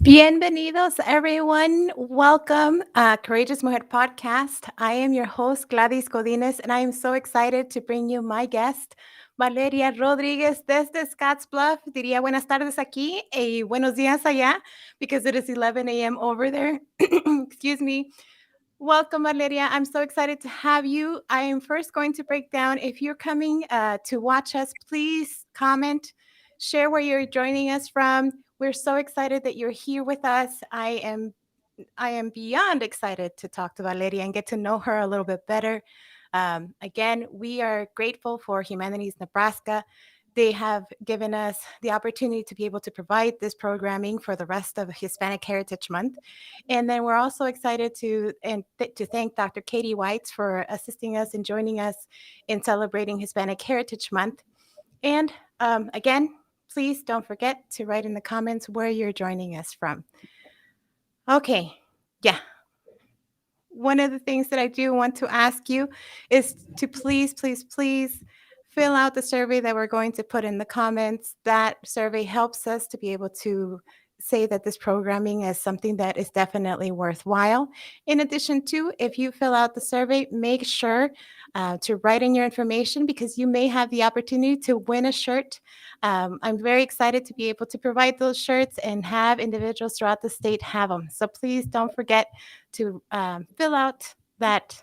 Bienvenidos, everyone. Welcome, Courageous Mujer Podcast. I am your host, Gladys Godinez, and I am so excited to bring you my guest, Valeria Rodriguez, desde Scottsbluff. Diría buenas tardes aquí y buenos días allá, because it is 11 a.m. over there. Excuse me. Welcome, Valeria. I'm so excited to have you. I am first going to break down. If you're coming to watch us, please comment, share where you're joining us from. We're so excited that you're here with us. I am beyond excited to talk to Valeria and get to know her a little bit better. Again, we are grateful for Humanities Nebraska. They have given us the opportunity to be able to provide this programming for the rest of Hispanic Heritage Month. And then we're also excited to thank Dr. Katie Whites for assisting us and joining us in celebrating Hispanic Heritage Month. And again, please don't forget to write in the comments where you're joining us from. Okay, yeah. One of the things that I do want to ask you is to please, please, please fill out the survey that we're going to put in the comments. That survey helps us to be able to say that this programming is something that is definitely worthwhile. In addition to, if you fill out the survey, make sure to write in your information, because you may have the opportunity to win a shirt. I'm very excited to be able to provide those shirts and have individuals throughout the state have them. So please don't forget to fill out that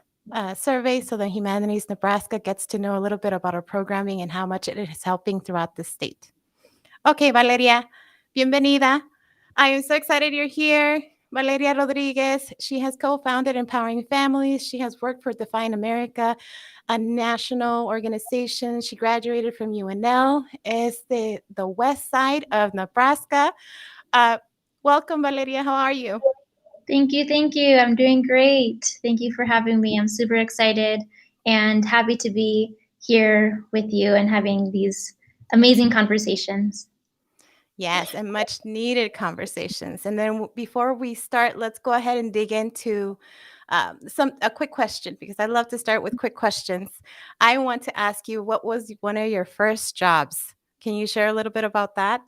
survey so that Humanities Nebraska gets to know a little bit about our programming and how much it is helping throughout the state. Okay, Valeria, bienvenida. I am so excited you're here. Valeria Rodriguez, she has co-founded Empowering Families. She has worked for Define America, a national organization. She graduated from UNL, is the west side of Nebraska. Welcome, Valeria. How are you? Thank you. Thank you. I'm doing great. Thank you for having me. I'm super excited and happy to be here with you and having these amazing conversations. Yes, and much needed conversations. And then before we start, let's go ahead and dig into a quick question, because I love to start with quick questions. I want to ask you, what was one of your first jobs? Can you share a little bit about that?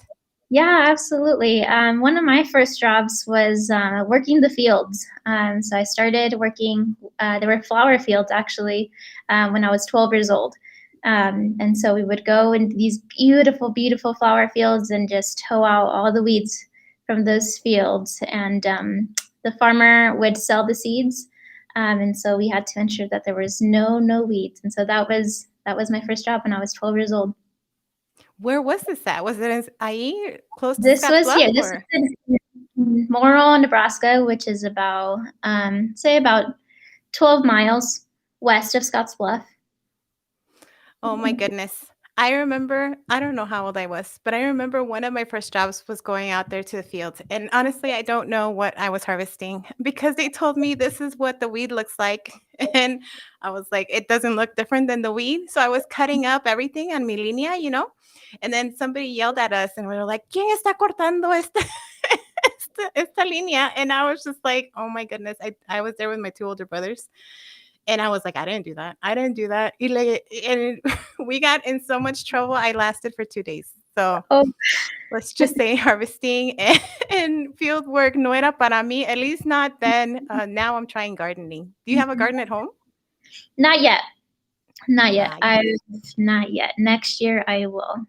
Yeah, absolutely. One of my first jobs was working the fields. So I started working, there were flower fields actually, when I was 12 years old. And so we would go into these beautiful, beautiful flower fields and just hoe out all the weeds from those fields. And the farmer would sell the seeds. And so we had to ensure that there was no weeds. And so that was my first job when I was 12 years old. Where was this at? Was it in ahí, close to This was Scottsbluff, here. This or? is in Morrill, Nebraska, which is about say about 12 miles west of Scottsbluff. Oh my goodness. I remember, I don't know how old I was, but I remember one of my first jobs was going out there to the fields. And honestly, I don't know what I was harvesting, because they told me this is what the weed looks like. And I was like, it doesn't look different than the weed. So I was cutting up everything on mi línea. And then somebody yelled at us and we were like, ¿Quién está cortando esta línea? And I was just like, oh my goodness. I was there with my two older brothers. And I was like, I didn't do that. I didn't do that. And we got in so much trouble. I lasted for 2 days. So Oh, let's just say harvesting and field work no era para mí, at least not then. Now I'm trying gardening. Do you have a garden at home? not yet. Not yet. Not yet. Not yet. Next year I will.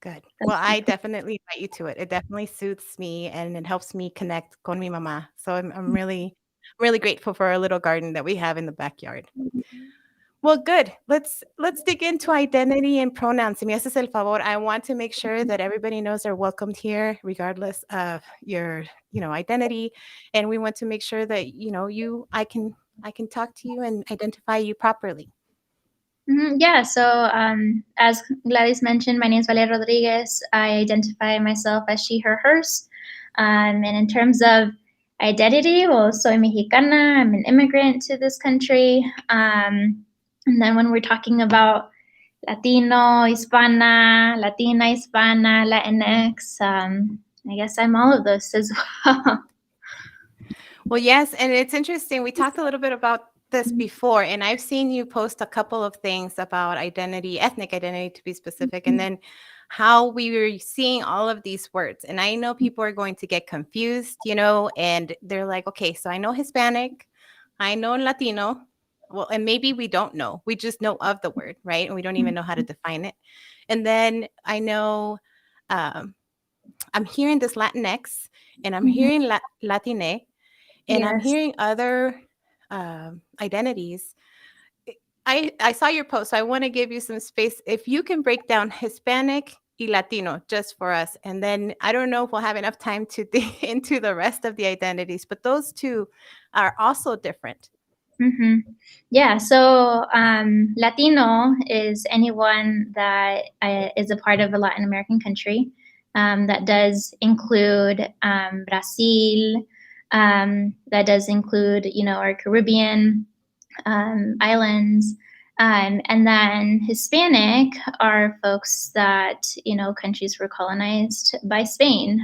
Good. Well, I definitely invite you to it. It definitely suits me and it helps me connect con mi mamá. So I'm really, really grateful for our little garden that we have in the backyard. Well, good. Let's dig into identity and pronouns. Si me haces el favor, I want to make sure that everybody knows they're welcomed here, regardless of your, identity. And we want to make sure that, I can talk to you and identify you properly. Yeah, so as Gladys mentioned, my name is Valeria Rodriguez. I identify myself as she, her, hers. And in terms of identity, well, soy mexicana. I'm an immigrant to this country. And then when we're talking about Latino, Hispana, Latina, Hispana, Latinx, I guess I'm all of those as well. Well, yes, and it's interesting. We talked a little bit about this before, and I've seen you post a couple of things about identity, ethnic identity to be specific, and then how we were seeing all of these words. And I know people are going to get confused, and they're like, okay, so I know Hispanic, I know Latino. Well, and maybe we don't know. We just know of the word, right? And we don't even know how to define it. And then I know um, I'm hearing this Latinx, and I'm Mhm. hearing Latine, and I'm Yes. hearing other identities. I saw your post, so I want to give you some space. If you can break down Hispanic y Latino just for us, and then I don't know if we'll have enough time to dig into the rest of the identities, but those two are also different. Hmm. Yeah, so Latino is anyone that is a part of a Latin American country. That does include Brazil. That does include, our Caribbean islands. And then Hispanic are folks that, countries were colonized by Spain.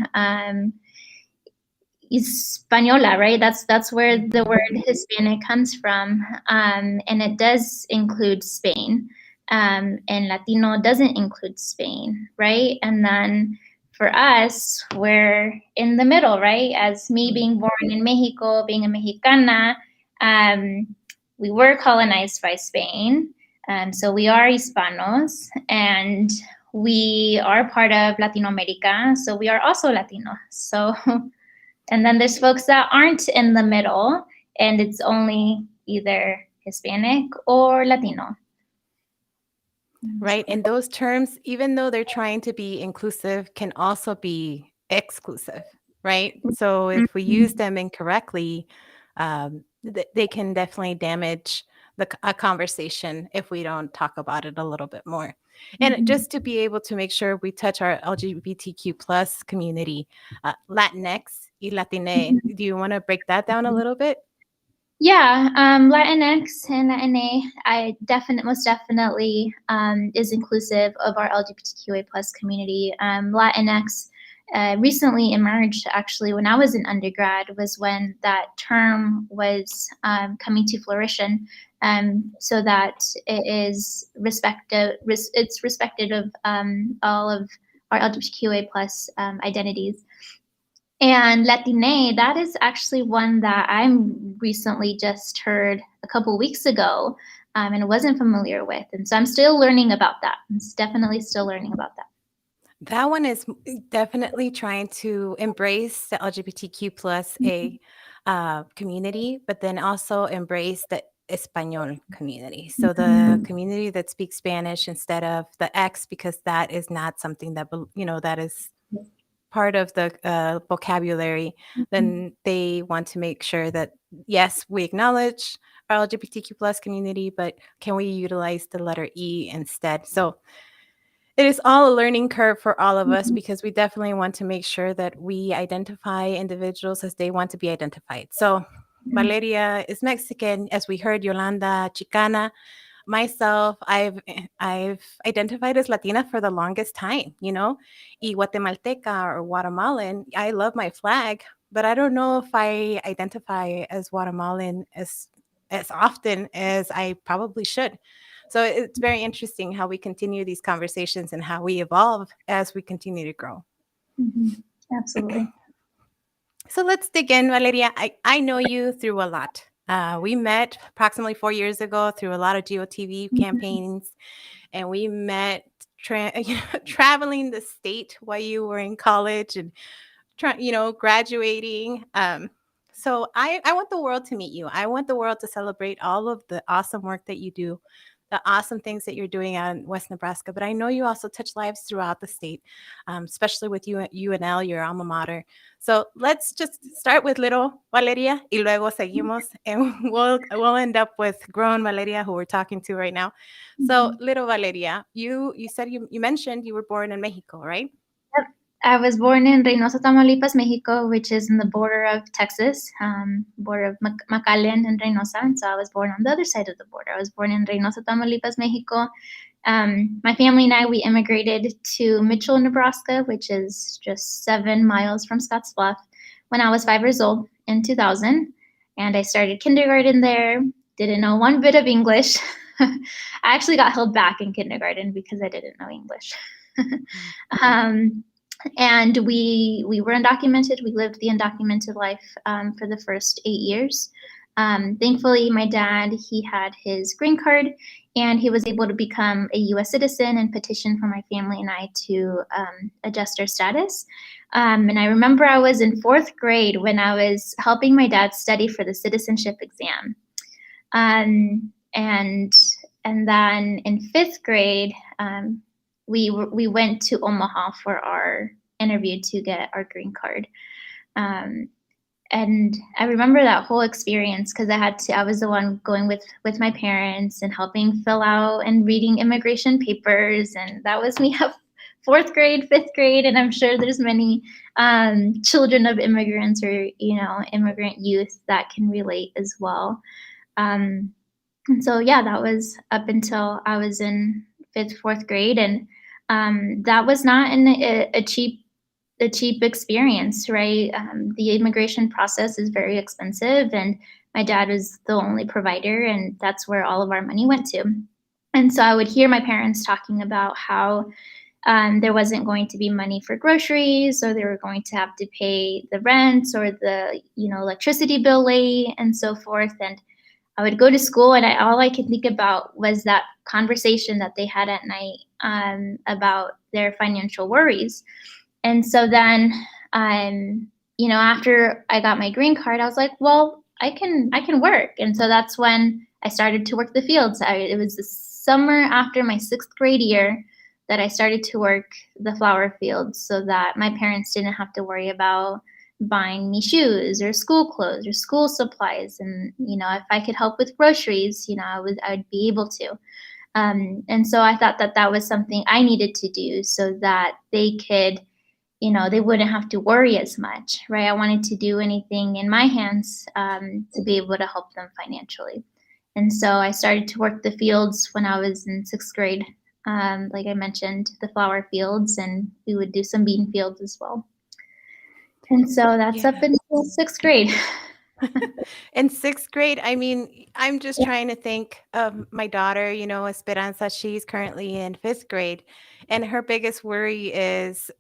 Española, right? That's where the word Mhm. Hispanic comes from, and it does include Spain. And Latino doesn't include Spain, right? And then for us, we're in the middle, right? As me being born in Mexico, being a Mexicana, um, we were colonized by Spain, so we are Hispanos, and we are part of Latino America, so we are also Latino. So and then there's folks that aren't in the middle, and it's only either Hispanic or Latino. Right. And those terms, even though they're trying to be inclusive, can also be exclusive, right? So if we use Mhm. them incorrectly, they can definitely damage a conversation if we don't talk about it a little bit more. And Mhm. just to be able to make sure we touch our LGBTQ plus community, Latinx y Latine, Mhm. do you want to break that down a little bit? Yeah, Latinx and Latina, I most definitely is inclusive of our LGBTQA plus community. Latinx recently emerged, actually, when I was in undergrad, was when that term was coming to fruition, so that it is it's respected of all of our LGBTQA plus identities. And Latine, that is actually one that I'm recently just heard a couple weeks ago, and wasn't familiar with. And so I'm still learning about that. I'm definitely still learning about that. That one is definitely trying to embrace the LGBTQ plus Mhm. a community, but then also embrace the Espanol community. So the Mhm. community that speaks Spanish instead of the X, because that is not something that, that is part of the vocabulary. Mhm. Then they want to make sure that, yes, we acknowledge our LGBTQ plus community, but can we utilize the letter E instead? So it is all a learning curve for all of us Mhm. because we definitely want to make sure that we identify individuals as they want to be identified. So, Mhm. Valeria is Mexican, as we heard, Yolanda Chicana. Myself, I've identified as Latina for the longest time, y Guatemalteca or Guatemalan. I love my flag, but I don't know if I identify as Guatemalan as often as I probably should. So it's very interesting how we continue these conversations and how we evolve as we continue to grow. Mhm. Absolutely. So let's dig in, Valeria. I know you through a lot. We met approximately 4 years ago through a lot of GOTV Mhm. campaigns, and we met traveling the state while you were in college and graduating. So I want the world to meet you. I want the world to celebrate all of the awesome work that you do, the awesome things that you're doing out in West Nebraska. But I know you also touch lives throughout the state, especially with you at UNL, your alma mater. So let's just start with little Valeria, y luego seguimos, and we'll end up with grown Valeria, who we're talking to right now. So Mhm. little Valeria, you said you mentioned you were born in Mexico, right? Yep. I was born in Reynosa, Tamaulipas, Mexico, which is in the border of Texas, border of McAllen and Reynosa. And so I was born on the other side of the border. I was born in Reynosa, Tamaulipas, Mexico. My family and I, we immigrated to Mitchell, Nebraska, which is just 7 miles from Scottsbluff, when I was 5 years old in 2000. And I started kindergarten there, didn't know one bit of English. I actually got held back in kindergarten because I didn't know English. um, and we were undocumented. We lived the undocumented life for the first 8 years. Thankfully, my dad, he had his green card, and he was able to become a U.S. citizen and petition for my family and I to adjust our status. And I remember I was in 4th grade when I was helping my dad study for the citizenship exam. And then in 5th grade, we went to Omaha for our interview to get our green card. And I remember that whole experience because I was the one going with my parents and helping fill out and reading immigration papers, and that was me at 4th grade, 5th grade, and I'm sure there's many children of immigrants or immigrant youth that can relate as well. And so yeah, that was up until I was in 5th, 4th grade, and that was not a cheap experience, right? The immigration process is very expensive, and my dad was the only provider, and that's where all of our money went to. And so I would hear my parents talking about how there wasn't going to be money for groceries, or they were going to have to pay the rent or the electricity bill late and so forth. And I would go to school, and all I could think about was that conversation that they had at night about their financial worries. And so then, after I got my green card, I was like, well, I can work. And so that's when I started to work the fields. It was the summer after my 6th grade year that I started to work the flower fields so that my parents didn't have to worry about buying me shoes or school clothes or school supplies. And, if I could help with groceries, I'd be able to. And so I thought that was something I needed to do so that they could, they wouldn't have to worry as much, right? I wanted to do anything in my hands to be able to help them financially. And so I started to work the fields when I was in 6th grade. Like I mentioned, the flower fields, and we would do some bean fields as well. And so that's up until 6th grade. In 6th grade, I mean, I'm just trying to think of my daughter, Esperanza. She's currently in 5th grade, and her biggest worry is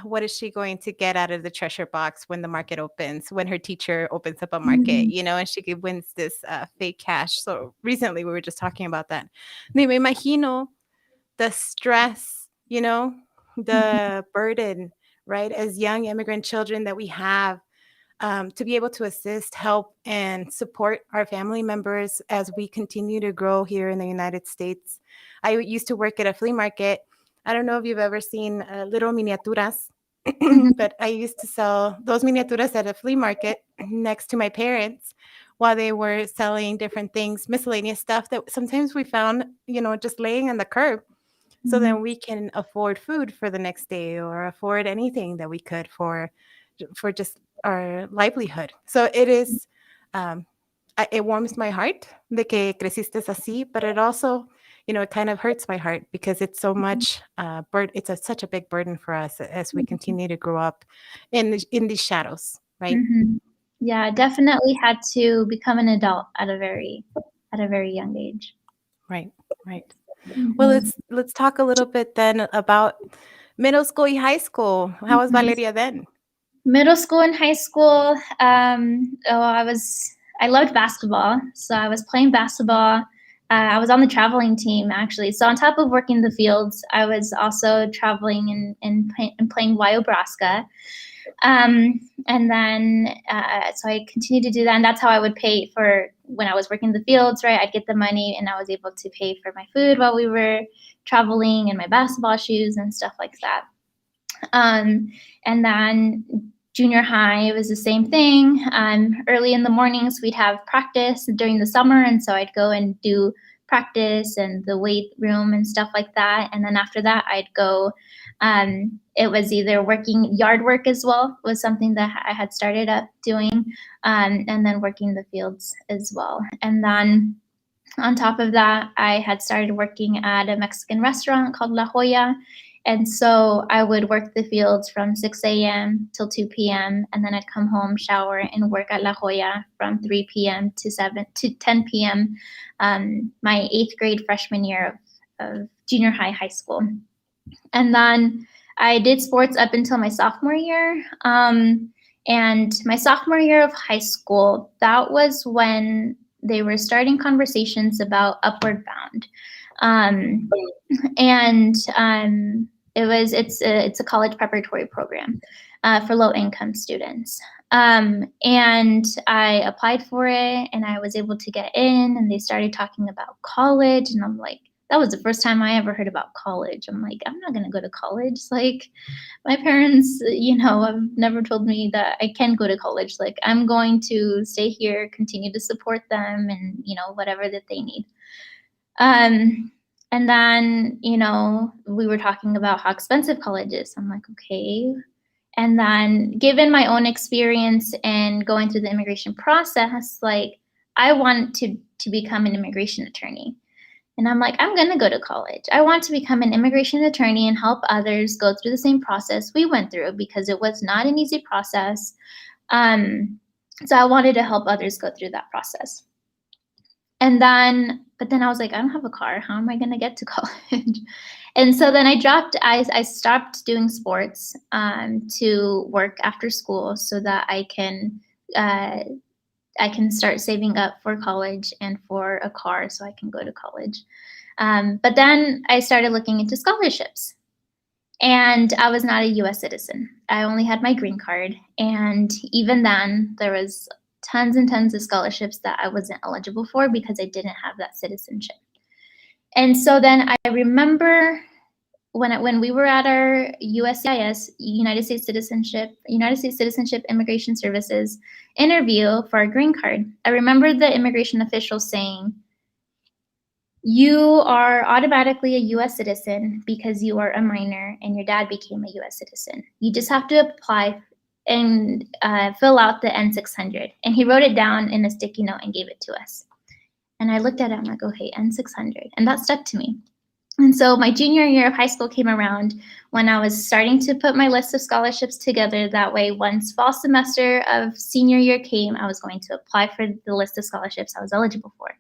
what is she going to get out of the treasure box when the market opens, when her teacher opens up a market, and she wins this fake cash. So recently we were just talking about that. Me imagino the stress, the burden, right, as young immigrant children that we have to be able to assist, help, and support our family members as we continue to grow here in the United States. I used to work at a flea market. I don't know if you've ever seen little miniaturas, but I used to sell those miniaturas at a flea market next to my parents while they were selling different things, miscellaneous stuff that sometimes we found, just laying on the curb. So then we can afford food for the next day or afford anything that we could for just our livelihood. So it is, it warms my heart de que creciste así, but it also, it kind of hurts my heart because it's so much, it's such a big burden for us as we continue to grow up in these shadows, right? Yeah, definitely had to become an adult at a very young age. Right, right. Well, let's talk a little bit then about middle school and high school. How was Valeria then? Middle school and high school, I loved basketball, so I was playing basketball. I was on the traveling team, actually. So on top of working the fields, I was also traveling and playing Nebraska. And then, so I continued to do that, and that's how I would pay for when I was working the fields, right? I'd get the money, and I was able to pay for my food while we were traveling and my basketball shoes and stuff like that. And then junior high, it was the same thing. Early in the mornings, we'd have practice during the summer, and so I'd go and do practice and the weight room and stuff like that. And then after that, I'd go. It was either working yard work as well, was something that I had started up doing, and then working the fields as well. And then on top of that, I had started working at a Mexican restaurant called La Jolla. And so I would work the fields from 6 a.m. till 2 p.m. And then I'd come home, shower, and work at La Jolla from 3 p.m. to 10 p.m. My 8th grade freshman year of junior high school. And then I did sports up until my sophomore year. And my sophomore year of high school, that was when they were starting conversations about Upward Bound. Um, and it's a college preparatory program for low income students. And I applied for it, and I was able to get in, and they started talking about college, and I'm like, that was the first time I ever heard about college. I'm like, I'm not gonna go to college. Like, my parents, have never told me that I can go to college. Like, I'm going to stay here, continue to support them, and whatever that they need. Um, and then, we were talking about how expensive college is. I'm like, okay. And then, given my own experience and going through the immigration process, like, I want to become an immigration attorney. And I'm like, I'm going to go to college. I want to become an immigration attorney and help others go through the same process we went through, because it was not an easy process. So I wanted to help others go through that process. But then I was like, I don't have a car. How am I going to get to college? And so then I stopped doing sports to work after school so that uh, I can start saving up for college and for a car so I can go to college. But then I started looking into scholarships, and I was not a US citizen. I only had my green card. And even then, there was tons and tons of scholarships that I wasn't eligible for because I didn't have that citizenship. And so then I remember when we were at our USCIS, United States Citizenship Immigration Services interview for our green card, I remember the immigration official saying, you are automatically a US citizen because you are a minor and your dad became a US citizen. You just have to apply and fill out the N600. And he wrote it down in a sticky note and gave it to us. And I looked at it, I'm like, okay, N600. And that stuck to me. And so my junior year of high school came around when I was starting to put my list of scholarships together. That way, once fall semester of senior year came, I was going to apply for the list of scholarships I was eligible for.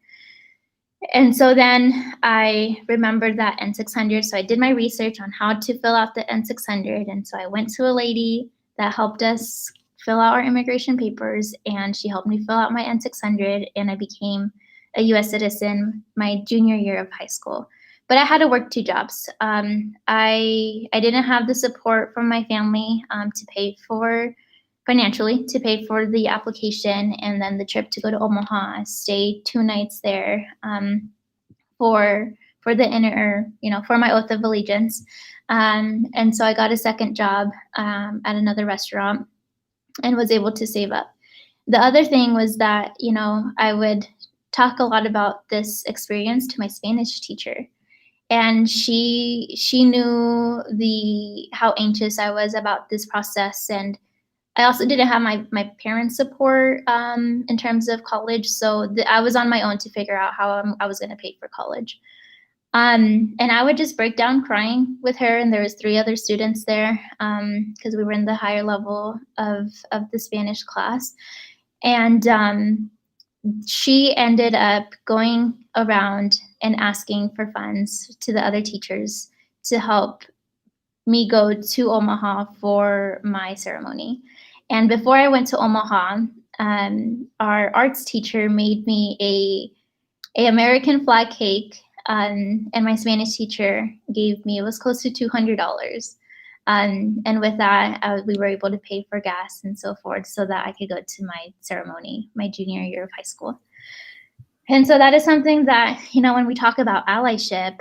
And so then I remembered that N600. So I did my research on how to fill out the N600. And so I went to a lady that helped us fill out our immigration papers, and she helped me fill out my N600, and I became a US citizen my junior year of high school. But I had to work two jobs. I didn't have the support from my family to pay for financially to pay for the application and then the trip to go to Omaha, stay 2 nights there for the for my oath of allegiance. And so I got a second job at another restaurant and was able to save up. The other thing was that, I would talk a lot about this experience to my Spanish teacher. And she knew how anxious I was about this process, and I also didn't have my parents' support in terms of college, so I was on my own to figure out how I was going to pay for college. And I would just break down crying with her, and there was 3 other students there because we were in the higher level of the Spanish class. And she ended up going around and asking for funds to the other teachers to help me go to Omaha for my ceremony. And before I went to Omaha, our arts teacher made me a American flag cake, and my Spanish teacher gave me, it was close to $200. And with that, we were able to pay for gas and so forth so that I could go to my ceremony, my junior year of high school. And so that is something that, when we talk about allyship,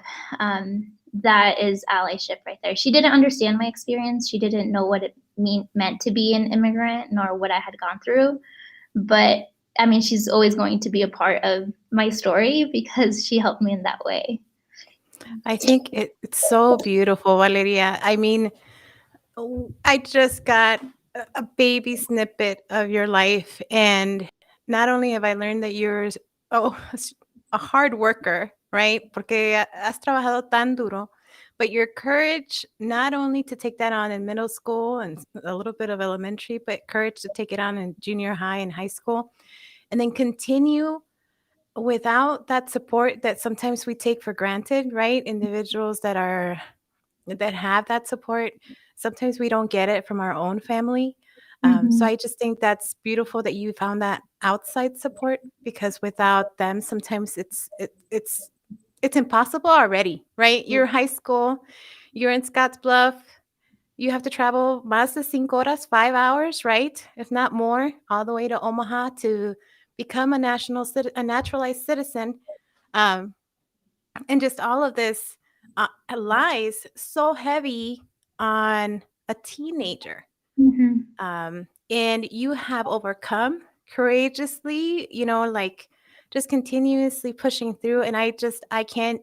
that is allyship right there. She didn't understand my experience. She didn't know what it meant to be an immigrant, nor what I had gone through. But I mean, she's always going to be a part of my story because she helped me in that way. I think it's so beautiful, Valeria. I mean, I just got a baby snippet of your life, and not only have I learned that you're a hard worker, right? Porque has trabajado tan duro, but your courage not only to take that on in middle school and a little bit of elementary, but courage to take it on in junior high and high school, and then continue without that support that sometimes we take for granted, right? Individuals that are that have that support. Sometimes we don't get it from our own family. So Mhm. I just think that's beautiful that you found that outside support, because without them, sometimes it's impossible already, right? You're high school, you're in Scottsbluff, you have to travel más de 5 horas, 5 hours, right? If not more, all the way to Omaha to become a naturalized citizen. Um, and just all of this lies so heavy on a teenager. Mhm. And you have overcome courageously, like just continuously pushing through. And I can't,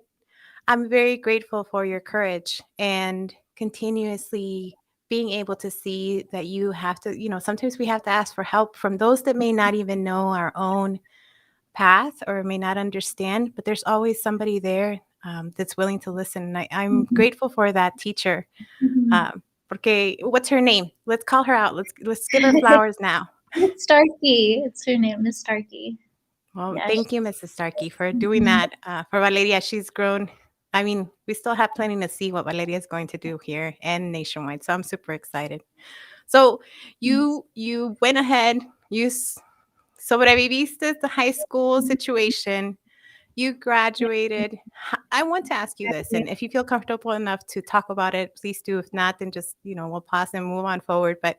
I'm very grateful for your courage and continuously being able to see that you have to, sometimes we have to ask for help from those that may not even know our own path or may not understand, but there's always somebody there that's willing to listen. And I'm Mhm. grateful for that teacher. Mhm. Porque what's her name? Let's call her out. Let's give her flowers now. Miss Starkey. It's her name, Miss Starkey. Well, Yeah. thank you, Mrs. Starkey, for doing Mhm. that. For Valeria, she's grown. I mean, we still have plenty to see what Valeria is going to do here and nationwide. So I'm super excited. So you went ahead, sobreviviste the high school situation. You graduated. I want to ask you this, and if you feel comfortable enough to talk about it, please do. If not, then just, we'll pause and move on forward. But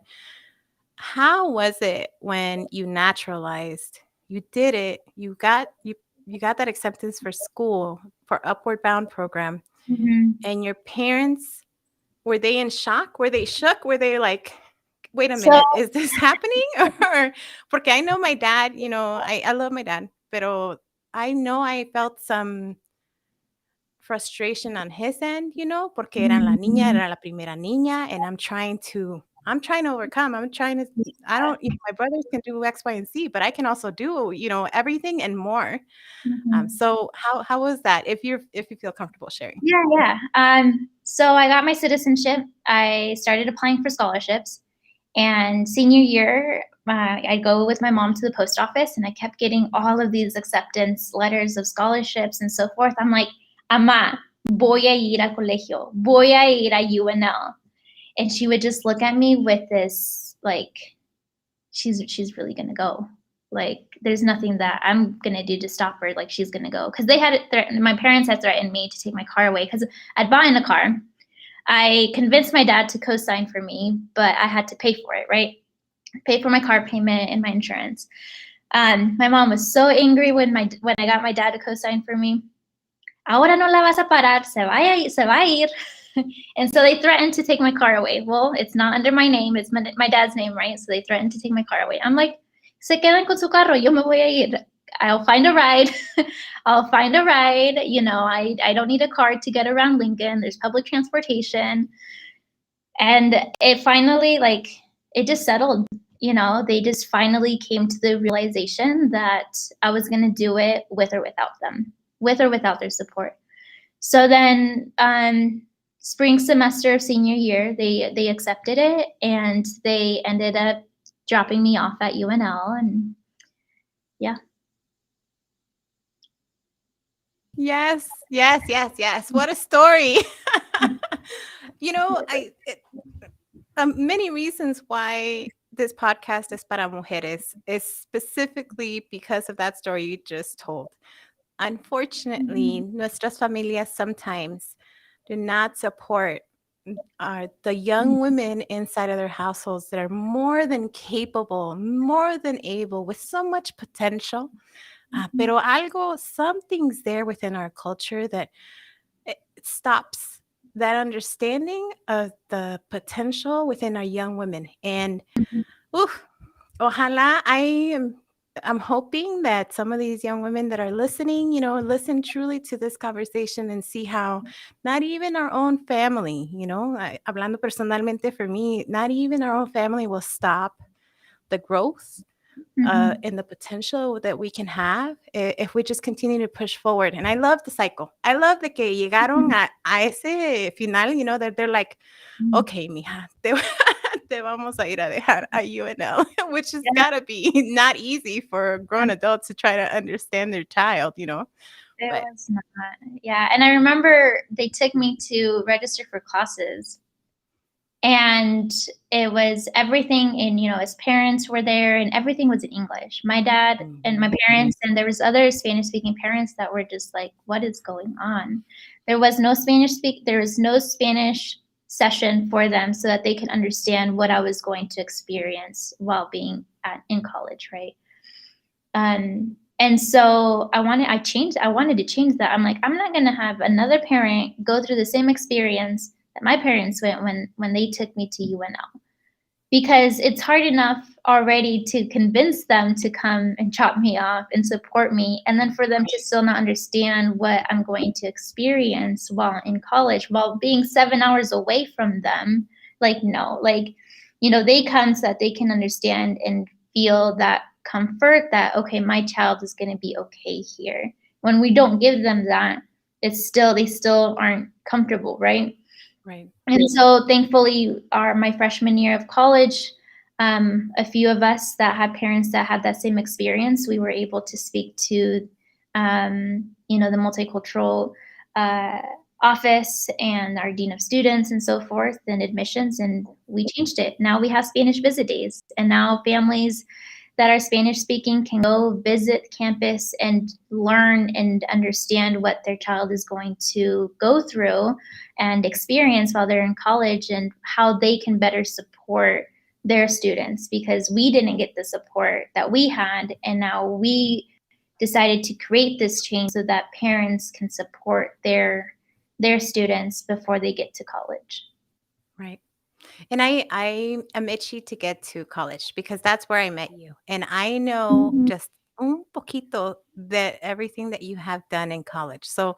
how was it when you naturalized? You did it. You got that acceptance for school, for Upward Bound program, Mhm. and your parents, were they in shock? Were they shook? Were they like, "Wait a So minute, is this happening?" Or porque I know my dad, I love my dad, pero I know I felt some frustration on his end, porque mhm. era la primera niña, and I'm trying to overcome. I don't, my brothers can do X, Y, and Z, but I can also do, everything and more. Mhm. So how was that? If you feel comfortable sharing. Yeah, yeah. So I got my citizenship. I started applying for scholarships, and senior year, I'd go with my mom to the post office, and I kept getting all of these acceptance letters of scholarships and so forth. I'm like, "Ama, voy a ir a colegio, voy a ir a UNL," and she would just look at me with this like, she's really gonna go. Like, there's nothing that I'm gonna do to stop her. Like, she's gonna go because they had threatened. My parents had threatened me to take my car away because I'd bought in a car. I convinced my dad to co-sign for me, but I had to pay for it, right? Pay for my car payment and my insurance. My mom was so angry when I got my dad to co-sign for me. Ahora no la vas a parar, se va a ir. And so they threatened to take my car away. Well, it's not under my name, it's my dad's name, right? So they threatened to take my car away. I'm like, se quedan con su carro, yo me voy a ir. I'll find a ride. I'll find a ride. I don't need a car to get around Lincoln. There's public transportation. And it finally, like, it just settled. They just finally came to the realization that I was going to do it with or without them, with or without their support. So then, spring semester of senior year, they accepted it, and they ended up dropping me off at UNL, and yeah. Yes, yes, yes, yes. What a story. Many reasons why this podcast is para mujeres is specifically because of that story you just told. Unfortunately, Mhm, nuestras familias sometimes do not support the mhm, young women inside of their households that are more than capable, more than able, with so much potential. mhm, Pero something's there within our culture that it stops that understanding of the potential within our young women. And mhm, oof, ojalá I'm hoping that some of these young women that are listening, listen truly to this conversation and see how not even our own family, hablando personalmente for me, not even our own family will stop the growth mhm. and the potential that we can have if we just continue to push forward. And I love the cycle. I love that que llegaron a ese final, that they're like, Mhm. okay, mija, te vamos a ir a dejar a UNL, which has Yeah. got to be not easy for grown adults to try to understand their child. It but was not. Yeah, and I remember they took me to register for classes, and it was everything in, his parents were there and everything was in English. My dad and my mhm, parents, and there was other Spanish speaking parents that were just like, what is going on? There was no Spanish session for them so that they could understand what I was going to experience while being in college, right? And so I wanted to change that. I'm like, I'm not gonna have another parent go through the same experience that my parents went when they took me to UNL, because it's hard enough already to convince them to come and chop me off and support me, and then for them to still not understand what I'm going to experience while in college, while being 7 hours away from them. Like, no, like, they come so that they can understand and feel that comfort that, okay, my child is going to be okay here. When we don't give them that, they still aren't comfortable, right? right. And so thankfully, my freshman year of college, a few of us that had parents that had that same experience, we were able to speak to, the multicultural uh, office and our dean of students and so forth and admissions, and we changed it. Now we have Spanish visit days, and now families that are Spanish speaking can go visit campus and learn and understand what their child is going to go through and experience while they're in college, and how they can better support their students, because we didn't get the support that we had, and now we decided to create this change so that parents can support their students before they get to college. Right. And I am itchy to get to college because that's where I met you. And I know Mhm. just un poquito that everything that you have done in college. So,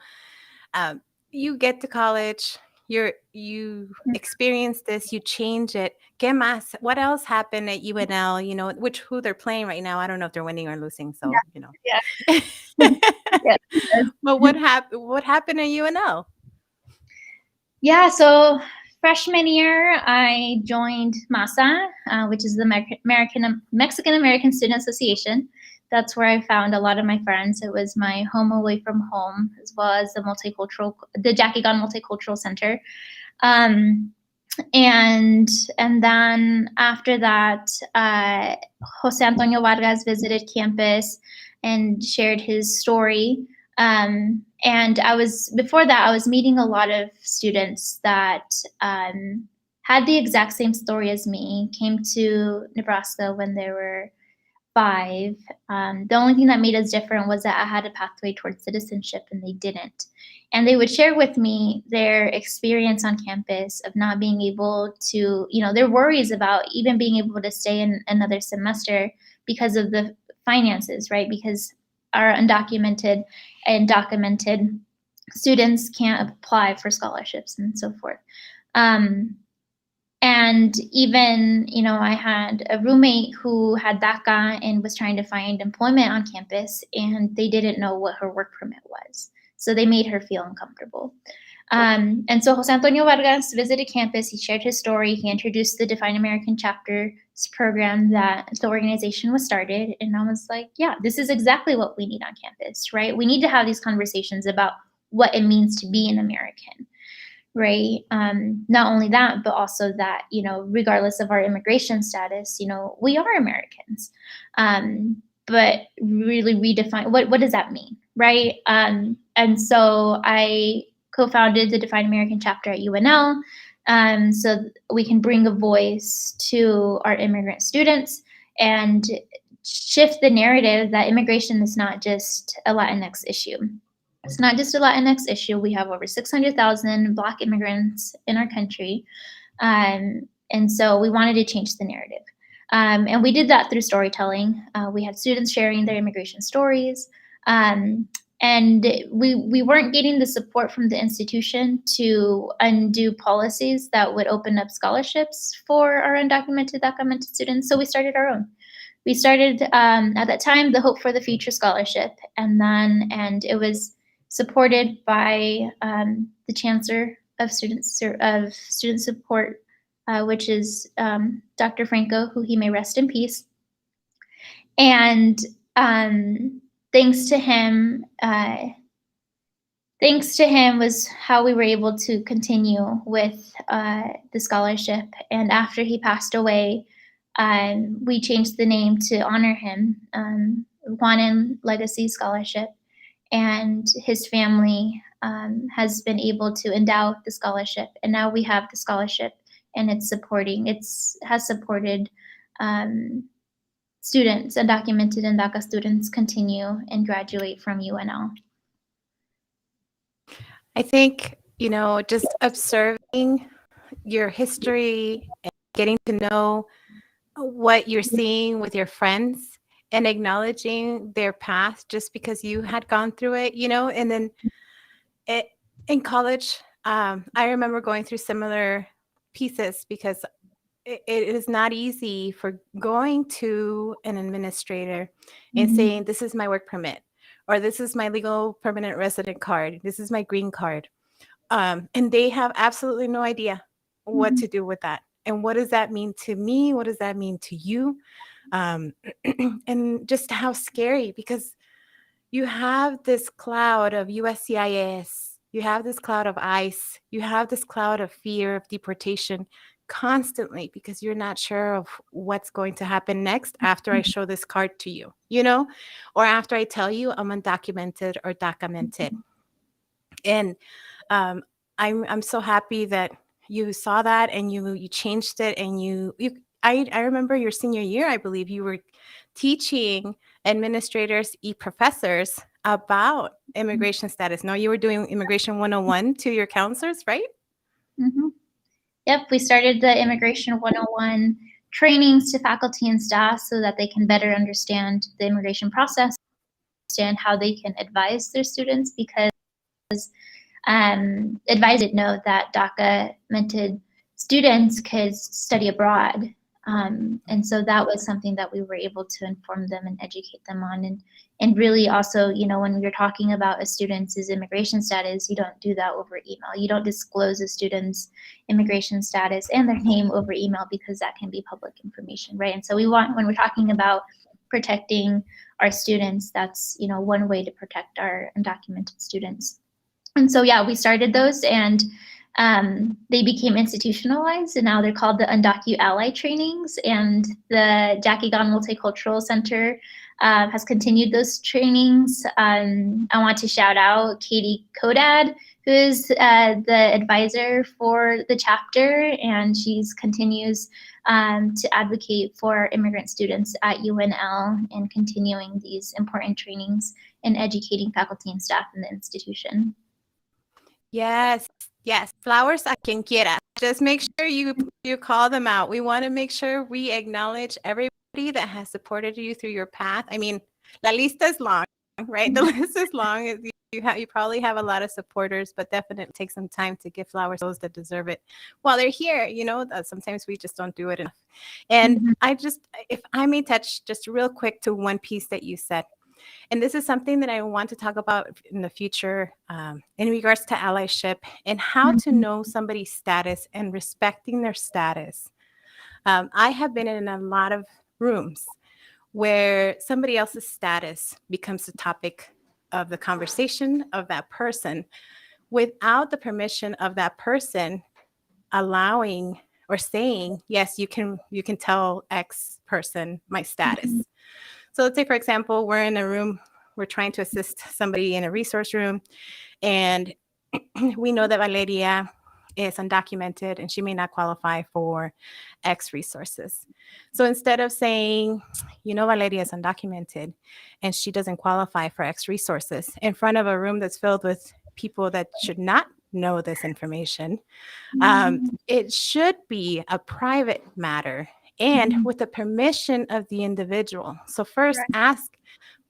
um, you get to college, you experience this, you change it. ¿Qué más? What else happened at UNL? Which who they're playing right now. I don't know if they're winning or losing, so, Yeah, yeah. Yes. But what happened at UNL? Yeah, so freshman year, I joined MASA, which is the Mexican American Student Association. That's where I found a lot of my friends. It was my home away from home, as well as the Jackie Gunn Multicultural Center. Um, and and then after that, Jose Antonio Vargas visited campus and shared his story. And before that, I was meeting a lot of students that had the exact same story as me, came to Nebraska when they were 5. The only thing that made us different was that I had a pathway towards citizenship and they didn't. And they would share with me their experience on campus of not being able to, their worries about even being able to stay in another semester because of the finances, right? Because our undocumented and documented students can't apply for scholarships and so forth. Um, and even, I had a roommate who had DACA and was trying to find employment on campus, and they didn't know what her work permit was. So they made her feel uncomfortable. And so Jose Antonio Vargas visited campus. He shared his story. He introduced the Define American Chapters program that the organization was started. And I was like, yeah, this is exactly what we need on campus, right? We need to have these conversations about what it means to be an American, right? Not only that, but also that, regardless of our immigration status, we are Americans. But really redefine what does that mean, right? And so I co-founded the Define American chapter at UNL, so we can bring a voice to our immigrant students and shift the narrative that immigration is not just a Latinx issue. It's not just a Latinx issue. We have over 600,000 Black immigrants in our country. And so we wanted to change the narrative. And we did that through storytelling. We had students sharing their immigration stories. And we weren't getting the support from the institution to undo policies that would open up scholarships for our undocumented, documented students. So we started our own. We started at that time the Hope for the Future Scholarship, and it was supported by the Chancellor of Student Support, which is Dr. Franco, who he may rest in peace. And thanks to him, thanks to him was how we were able to continue with the scholarship. And after he passed away, we changed the name to honor him, Juanin Legacy Scholarship. And his family has been able to endow the scholarship. And now we have the scholarship, and has supported students, undocumented and DACA students continue and graduate from UNL. I think, just observing your history and getting to know what you're seeing with your friends and acknowledging their path just because you had gone through it, and then in college, I remember going through similar pieces because it is not easy for going to an administrator and saying, this is my work permit, or this is my legal permanent resident card, this is my green card. And they have absolutely no idea what to do with that. And what does that mean to me? What does that mean to you? And just how scary, because you have this cloud of USCIS, you have this cloud of ICE, you have this cloud of fear of deportation constantly because you're not sure of what's going to happen next after I show this card to you, or after I tell you I'm undocumented or documented. And I'm so happy that you saw that and you changed it. And I remember your senior year, I believe you were teaching administrators, professors about immigration status. No, you were doing Immigration 101 to your counselors, right? Mm-hmm. Yep, we started the Immigration 101 trainings to faculty and staff so that they can better understand the immigration process, understand how they can advise their students, because advisors didn't know that DACA-mented students could study abroad. And so that was something that we were able to inform them and educate them on. And really also, when you're talking about a student's immigration status, you don't do that over email. You don't disclose a student's immigration status and their name over email because that can be public information, right? And so when we're talking about protecting our students, that's, one way to protect our undocumented students. And so, yeah, we started those, and they became institutionalized, and now they're called the Undocu Ally Trainings. And the Jackie Gahn Multicultural Center has continued those trainings. I want to shout out Katie Kodad, who is the advisor for the chapter, and she continues to advocate for immigrant students at UNL and continuing these important trainings and educating faculty and staff in the institution. Yes. Flowers a quien quiera. Just make sure you call them out. We want to make sure we acknowledge everybody that has supported you through your path. I mean, la lista is long, right? The list is long. You probably have a lot of supporters, but definitely take some time to give flowers to those that deserve it while they're here. Sometimes we just don't do it enough. And if I may touch just real quick to one piece that you said. And this is something that I want to talk about in the future in regards to allyship and how to know somebody's status and respecting their status. I have been in a lot of rooms where somebody else's status becomes the topic of the conversation of that person without the permission of that person allowing or saying, yes, you can tell X person my status. So let's say, for example, we're in a room, we're trying to assist somebody in a resource room, and we know that Valeria is undocumented and she may not qualify for X resources. So instead of saying, Valeria is undocumented and she doesn't qualify for X resources in front of a room that's filled with people that should not know this information, it should be a private matter and with the permission of the individual. So first ask,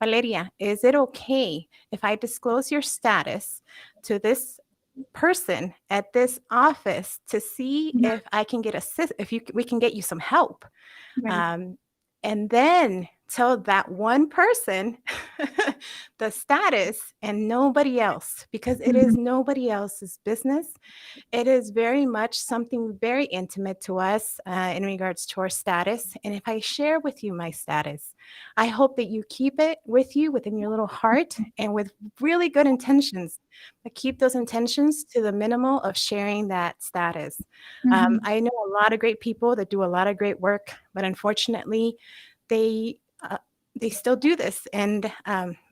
Valeria, is it okay if I disclose your status to this person at this office to see if I can get we can get you some help? And then tell that one person the status and nobody else, because it Mhm. is nobody else's business. It is very much something very intimate to us in regards to our status. And if I share with you my status, I hope that you keep it with you within your little heart and with really good intentions. But keep those intentions to the minimal of sharing that status. Mhm. I know a lot of great people that do a lot of great work, but unfortunately, they uh, they still do this. And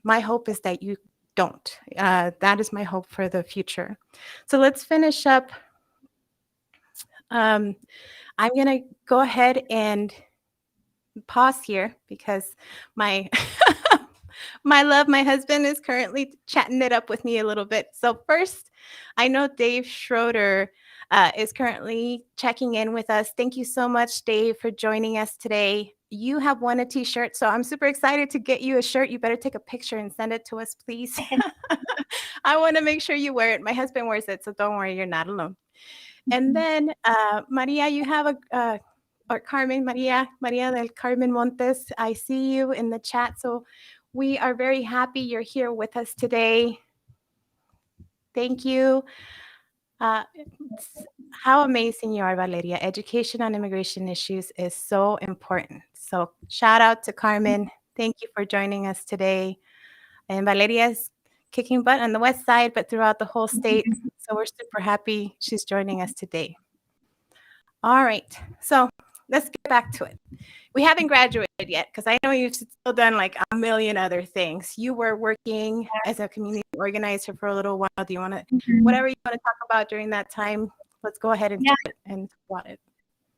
my hope is that you don't. That is my hope for the future. So let's finish up. Um, I'm going to go ahead and pause here because my my love, my husband is currently chatting it up with me a little bit. So first, I know Dave Schroeder is currently checking in with us. Thank you so much, Dave, for joining us today. You have won a t-shirt, so I'm super excited to get you a shirt. You better take a picture and send it to us, please. I want to make sure you wear it. My husband wears it, so don't worry, you're not alone. And Mhm. then, Maria, you have or Carmen, Maria del Carmen Montes, I see you in the chat. So we are very happy you're here with us today. Thank you. How amazing you are, Valeria. Education on immigration issues is so important. So shout out to Carmen. Thank you for joining us today. And Valeria is kicking butt on the west side, but throughout the whole state. So we're super happy she's joining us today. All right. So let's get back to it. We haven't graduated yet because I know you've still done like a million other things. You were working as a community organizer for a little while. Do you want to, Mhm. whatever you want to talk about during that time, let's go ahead and Yeah. do it and talk about it.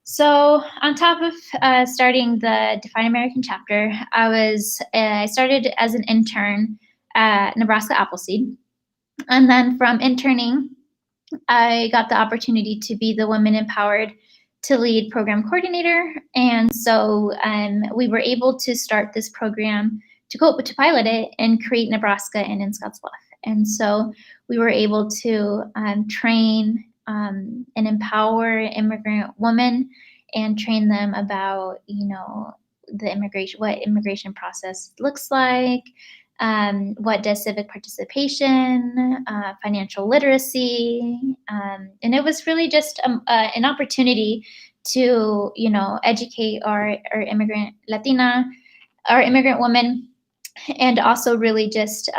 So on top of starting the Define American chapter, I started as an intern at Nebraska Appleseed, and then from interning, I got the opportunity to be the Women Empowered to Lead program coordinator, and so we were able to start this program to pilot it in Crete, Nebraska, and in Scottsbluff. And so we were able to train and empower immigrant women and train them about what immigration process looks like, what does civic participation, financial literacy, and it was really just an opportunity to educate our immigrant women, and also really just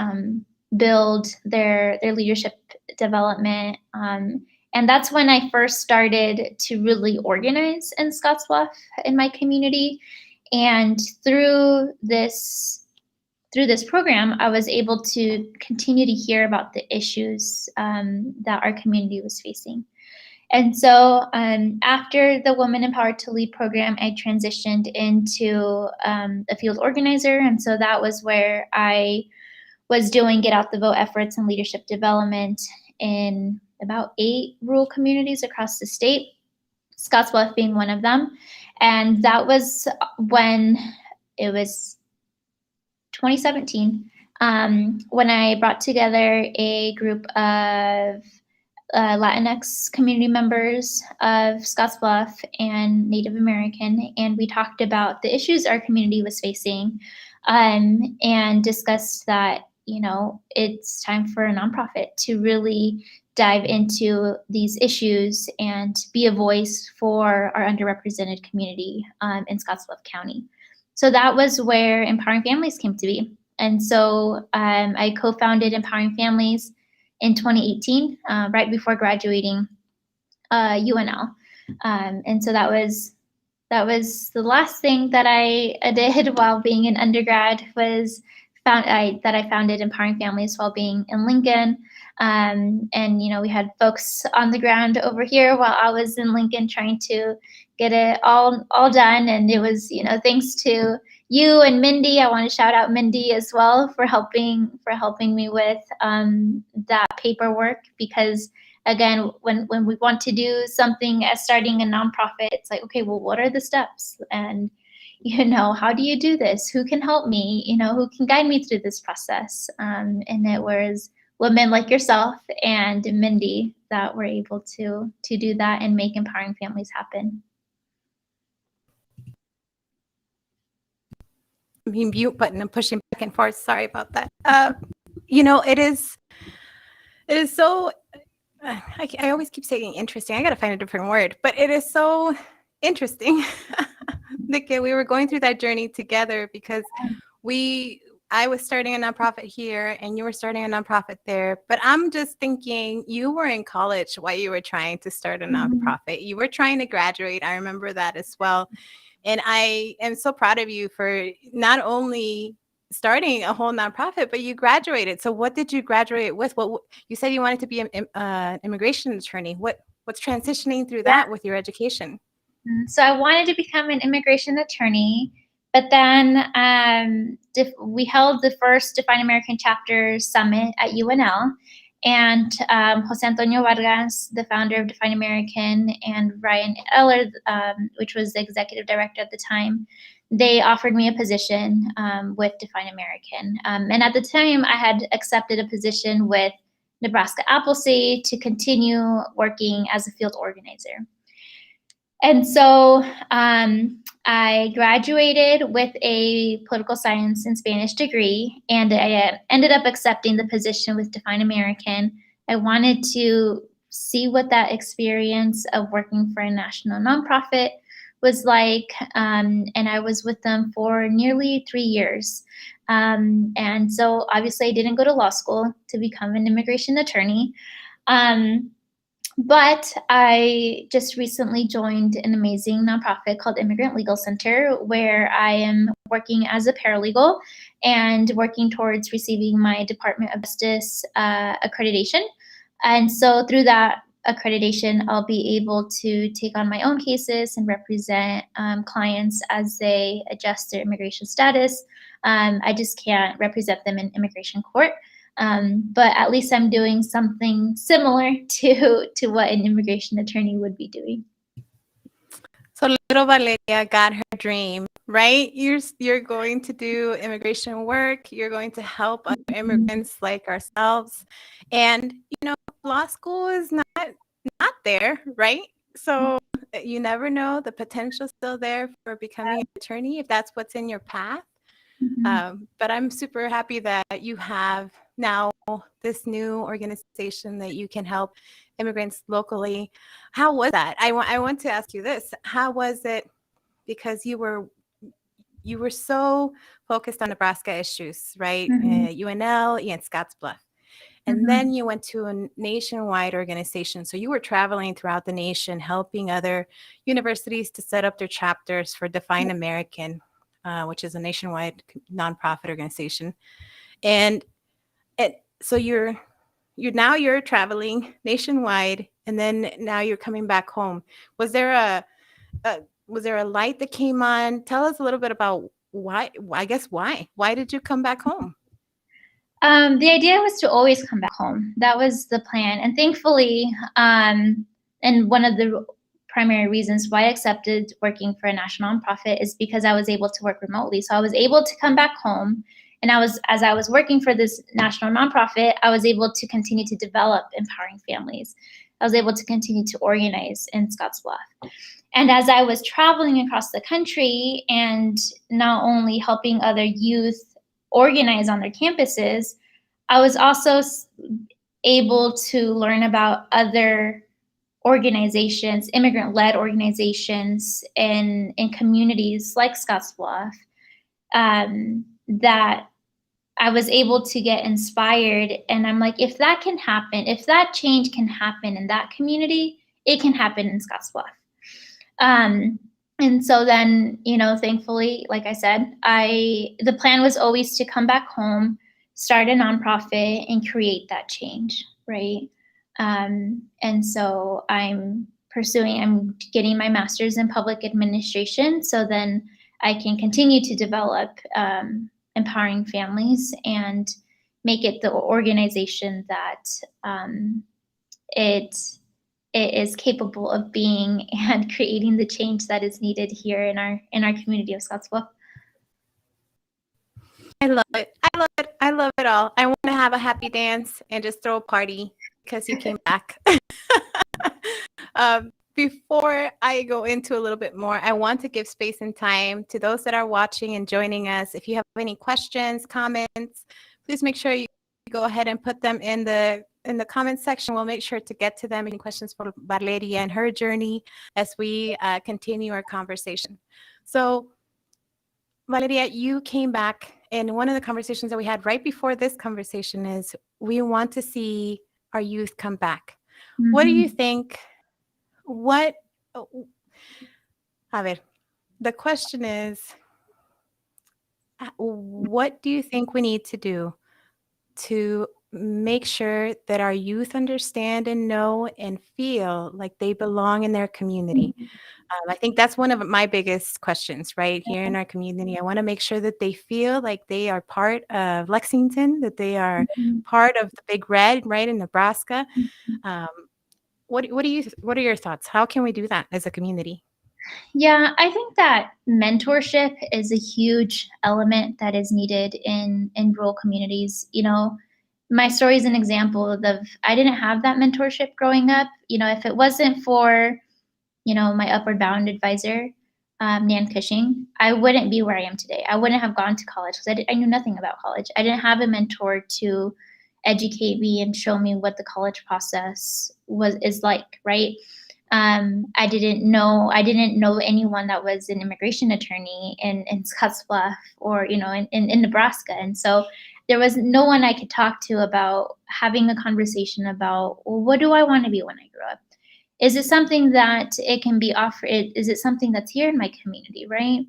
build their leadership development. And that's when I first started to really organize in Scottsbluff in my community. And through this program, I was able to continue to hear about the issues that our community was facing. And so after the Women Empowered to Lead program, I transitioned into a field organizer. And so that was where I was doing get out the vote efforts and leadership development in about 8 rural communities across the state, Scottsbluff being one of them. And that was when it was 2017, when I brought together a group of Latinx community members of Scottsbluff and Native American, and we talked about the issues our community was facing, and discussed that it's time for a nonprofit to really dive into these issues and be a voice for our underrepresented community in Scottsbluff County. So that was where Empowering Families came to be. And so I co-founded Empowering Families in 2018, right before graduating UNL. And so that was the last thing that I did while being an undergrad was that I founded Empowering Families while being in Lincoln. And we had folks on the ground over here while I was in Lincoln trying to get it all done. And it was thanks to you and Mindy. I want to shout out Mindy as well for helping me with that paperwork, because again, when we want to do something as starting a nonprofit, it's like, okay, well, what are the steps? And how do you do this? Who can help me? Who can guide me through this process? And it was women like yourself and Mindy that were able to do that and make Empowering Families happen. mute button. I'm pushing back and forth. Sorry about that. It is so. I always keep saying interesting. I got to find a different word, but it is so interesting that we were going through that journey together because I was starting a nonprofit here and you were starting a nonprofit there. But I'm just thinking you were in college while you were trying to start a nonprofit. You were trying to graduate. I remember that as well. And I am so proud of you for not only starting a whole nonprofit, but you graduated. So what did you graduate with? What you said you wanted to be an immigration attorney. What's transitioning through that with your education? So I wanted to become an immigration attorney, but then we held the first Define American Chapter Summit at UNL. And Jose Antonio Vargas, the founder of Define American, and Ryan Eller, which was the executive director at the time, they offered me a position with Define American. And at the time, I had accepted a position with Nebraska Appleseed to continue working as a field organizer. And so I graduated with a political science and Spanish degree, and I ended up accepting the position with Define American. I wanted to see what that experience of working for a national nonprofit was like, and I was with them for nearly 3 years. And so obviously I didn't go to law school to become an immigration attorney. But I just recently joined an amazing nonprofit called Immigrant Legal Center, where I am working as a paralegal and working towards receiving my Department of Justice accreditation. And so through that accreditation, I'll be able to take on my own cases and represent clients as they adjust their immigration status. I just can't represent them in immigration court. But at least I'm doing something similar to what an immigration attorney would be doing. So little Valeria got her dream, right? You're going to do immigration work. You're going to help other immigrants like ourselves. And, law school is not there, right? So you never know. The potential's still there for becoming an attorney if that's what's in your path. But I'm super happy that you have now this new organization that you can help immigrants locally. How was that? I want to ask you this. How was it? Because you were so focused on Nebraska issues, right? UNL and Scottsbluff. And then you went to a nationwide organization. So you were traveling throughout the nation, helping other universities to set up their chapters for Define American, which is a nationwide nonprofit organization. And so you're traveling nationwide, and then now you're coming back home. Was there a light that came on? Tell us a little bit about why. I guess why did you come back home? The idea was to always come back home. That was the plan. And thankfully, and one of the primary reasons why I accepted working for a national nonprofit is because I was able to work remotely. So I was able to come back home. And as I was working for this national nonprofit, I was able to continue to develop empowering families. I was able to continue to organize in Scottsbluff. And as I was traveling across the country and not only helping other youth organize on their campuses, I was also able to learn about other organizations, immigrant-led organizations in communities like Scottsbluff, that I was able to get inspired. And I'm like, if that can happen, if that change can happen in that community, it can happen in Scottsbluff. And so then, thankfully, like I said, the plan was always to come back home, start a nonprofit, and create that change, right? And so I'm getting my master's in public administration, so then I can continue to develop empowering families and make it the organization that it is capable of being and creating the change that is needed here in our community of Scottsbluff. I love it. I love it all. I want to have a happy dance and just throw a party because you came back. before I go into a little bit more, I want to give space and time to those that are watching and joining us. If you have any questions, comments, please make sure you go ahead and put them in the comment section. We'll make sure to get to them. Any questions for Valeria and her journey as we continue our conversation. So, Valeria, you came back, and one of the conversations that we had right before this conversation is we want to see our youth come back. What do you think? What, a ver, the question is, what do you think we need to do to make sure that our youth understand and know and feel like they belong in their community? I think that's one of my biggest questions right here in our community. I want to make sure that they feel like they are part of Lexington, that they are part of the Big Red, right, in Nebraska. Um, what are your thoughts? How can we do that as a community? Yeah, I think that mentorship is a huge element that is needed in rural communities. My story is an example of I didn't have that mentorship growing up. If it wasn't for my Upward Bound advisor, Nan Cushing, I wouldn't be where I am today. I wouldn't have gone to college because I knew nothing about college. I didn't have a mentor to educate me and show me what the college process is like, right? I didn't know anyone that was an immigration attorney in Scottsbluff or in Nebraska, and so there was no one I could talk to about having a conversation about, well, what do I want to be when I grow up? Is it something that it can be offered? Is it something that's here in my community, right?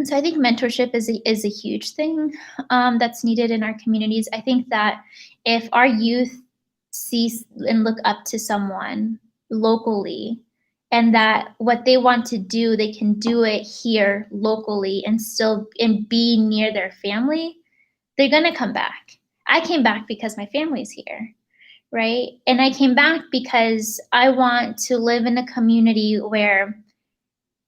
So I think mentorship is a huge thing that's needed in our communities. I think that if our youth see and look up to someone locally, and that what they want to do, they can do it here locally and still and be near their family, they're gonna come back. I came back because my family's here, right? And I came back because I want to live in a community where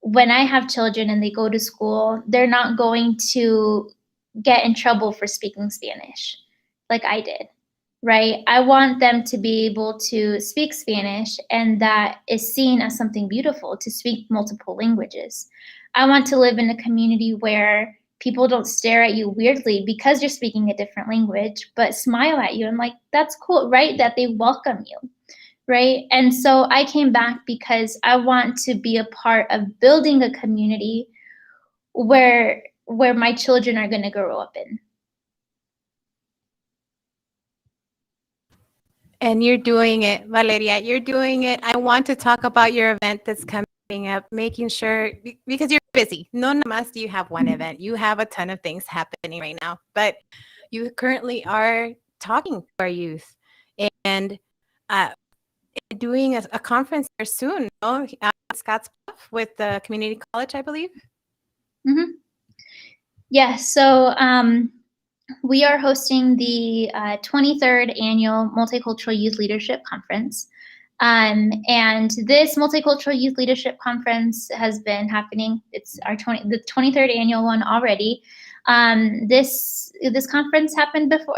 when I have children and they go to school, they're not going to get in trouble for speaking Spanish like I did, right? I want them to be able to speak Spanish, and that is seen as something beautiful to speak multiple languages. I want to live in a community where people don't stare at you weirdly because you're speaking a different language, but smile at you and like, that's cool, right? That they welcome you. Right. And so I came back because I want to be a part of building a community where my children are going to grow up in. And you're doing it, Valeria. You're doing it. I want to talk about your event that's coming up, making sure, because you're busy. No más do you have one event. You have a ton of things happening right now, but you currently are talking to our youth and doing a conference there soon, no? Scottsbluff with the community college, I believe. Mm-hmm. Yeah, so we are hosting the 23rd Annual Multicultural Youth Leadership Conference. And this Multicultural Youth Leadership Conference has been happening. It's the 23rd annual one already. This conference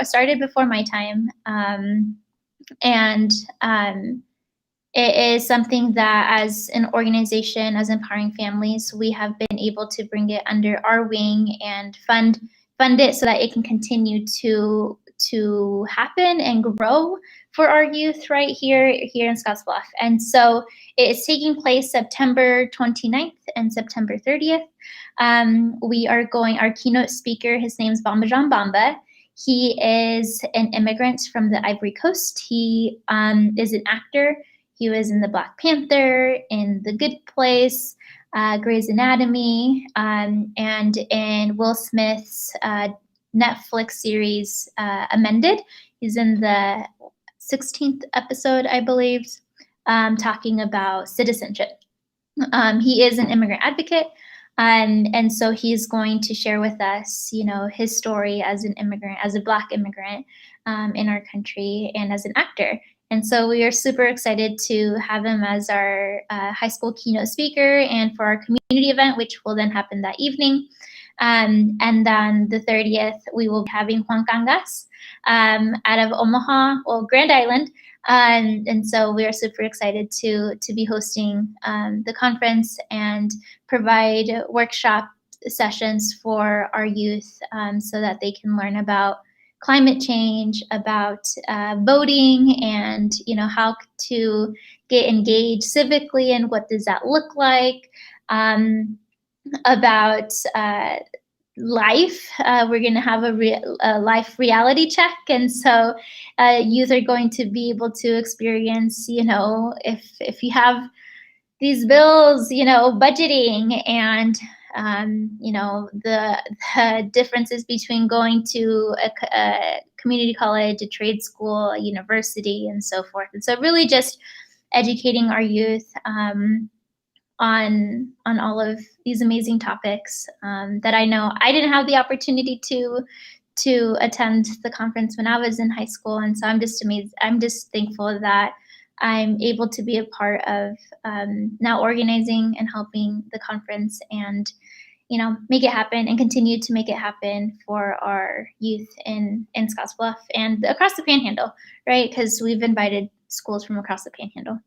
started before my time. It is something that, as an organization, as Empowering Families, we have been able to bring it under our wing and fund it so that it can continue to happen and grow for our youth right here in Scottsbluff. And so it's taking place September 29th and September 30th. Our keynote speaker, his name's Bamba Jean Bamba. He is an immigrant from the Ivory Coast. He is an actor. He was in the Black Panther, in The Good Place, Grey's Anatomy, and in Will Smith's Netflix series, Amended. He's in the 16th episode, I believe, talking about citizenship. He is an immigrant advocate, and so he's going to share with us, his story as an immigrant, as a Black immigrant in our country, and as an actor. And so we are super excited to have him as our high school keynote speaker and for our community event, which will then happen that evening. And then the 30th, we will be having Juan Cangas out of Omaha, Grand Island. And so we are super excited to be hosting the conference and provide workshop sessions for our youth, so that they can learn about climate change, about voting, and how to get engaged civically and what does that look like, about life. We're going to have a life reality check, and so youth are going to be able to experience, if you have these bills, budgeting, and the differences between going to a community college, a trade school, a university, and so forth. And so really just educating our youth on all of these amazing topics, that I know I didn't have the opportunity to attend the conference when I was in high school, and so I'm just amazed. I'm just thankful that I'm able to be a part of now organizing and helping the conference, and make it happen and continue to make it happen for our youth in Scottsbluff and across the Panhandle, right? Because we've invited schools from across the Panhandle.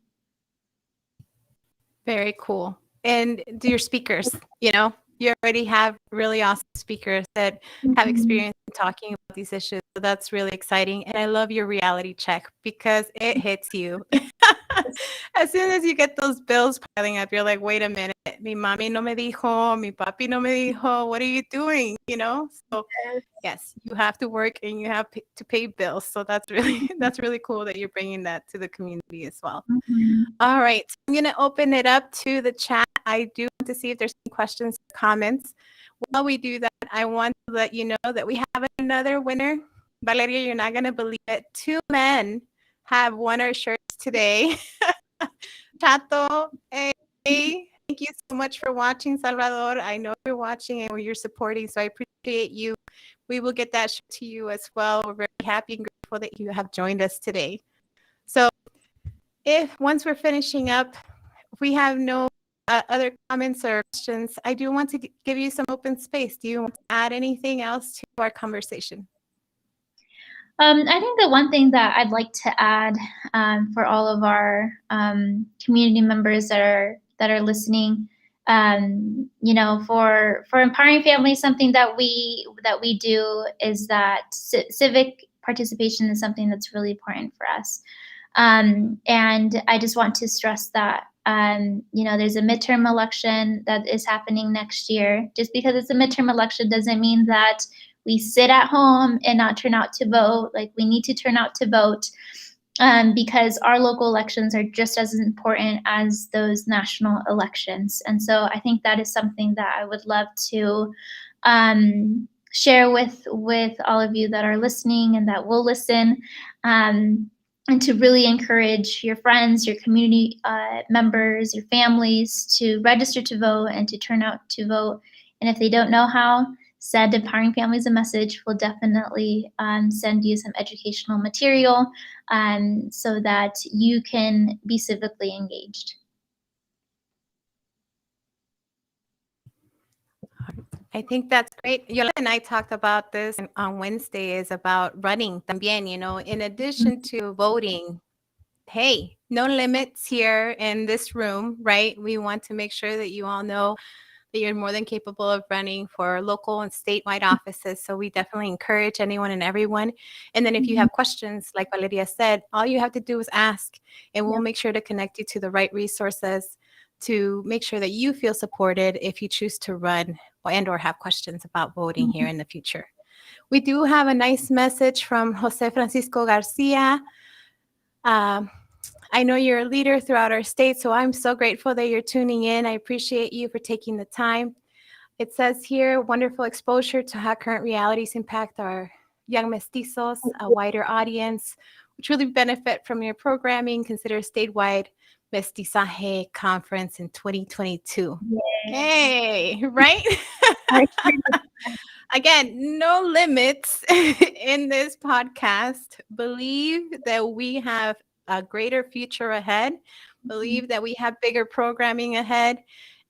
Very cool. And do your speakers, you already have really awesome speakers that have experience in talking about these issues. So that's really exciting. And I love your reality check because it hits you. As soon as you get those bills piling up, you're like, wait a minute, mi mami no me dijo, mi papi no me dijo, what are you doing? So yes, you have to work and you have to pay bills. So that's really cool that you're bringing that to the community as well. All right, so I'm going to open it up to the chat. I do want to see if there's any questions or comments. While we do that, I want to let you know that we have another winner. Valeria, you're not going to believe it. 2 men have won our shirts today. Chato, hey, thank you so much for watching, Salvador. I know you're watching and you're supporting, so I appreciate you. We will get that shirt to you as well. We're very happy and grateful that you have joined us today. So once we're finishing up, if we have no other comments or questions, I do want to give you some open space. Do you want to add anything else to our conversation? I think the one thing that I'd like to add, for all of our community members that are listening, for empowering families, something that we do is that civic participation is something that's really important for us. And I just want to stress that, there's a midterm election that is happening next year. Just because it's a midterm election doesn't mean that we sit at home and not turn out to vote. Like, we need to turn out to vote, because our local elections are just as important as those national elections. And so I think that is something that I would love to share with all of you that are listening and that will listen, and to really encourage your friends, your community members, your families to register to vote and to turn out to vote. And if they don't know how, send Empowering Families a message. We'll definitely send you some educational material, so that you can be civically engaged. I think that's great. Yolanda and I talked about this on Wednesday, is about running también, in addition to voting. Hey, no limits here in this room, right? We want to make sure that you all know that you're more than capable of running for local and statewide offices. So we definitely encourage anyone and everyone. And then if you have questions, like Valeria said, all you have to do is ask, and we'll make sure to connect you to the right resources to make sure that you feel supported if you choose to run or have questions about voting here in the future. We do have a nice message from Jose Francisco Garcia. I know you're a leader throughout our state, so I'm so grateful that you're tuning in. I appreciate you for taking the time. It says here, wonderful exposure to how current realities impact our young mestizos, a wider audience, which really benefit from your programming. Consider a statewide Mestizaje conference in 2022. Yay. Hey, right? Again, no limits in this podcast. Believe that we have a greater future ahead. Believe that we have bigger programming ahead.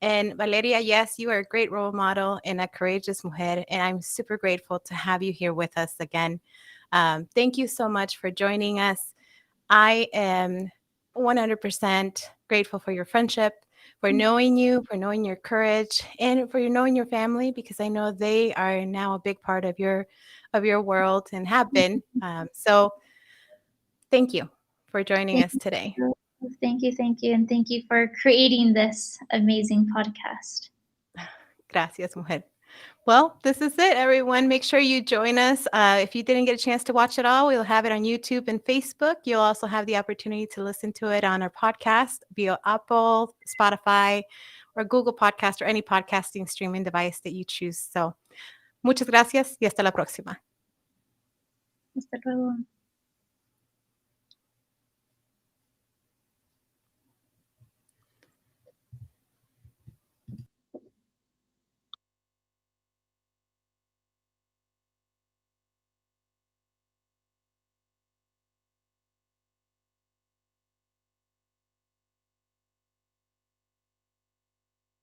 And Valeria, yes, you are a great role model and a courageous mujer. And I'm super grateful to have you here with us again. Thank you so much for joining us. I am 100% grateful for your friendship, for knowing you, for knowing your courage, and for knowing your family, because I know they are now a big part of your world and have been. So thank you for joining Thank us today. you. Thank you. And thank you for creating this amazing podcast. Gracias, mujer. Well, this is it, everyone. Make sure you join us. If you didn't get a chance to watch it all, we'll have it on YouTube and Facebook. You'll also have the opportunity to listen to it on our podcast via Apple, Spotify, or Google Podcast, or any podcasting streaming device that you choose. So, muchas gracias y hasta la próxima. Hasta luego.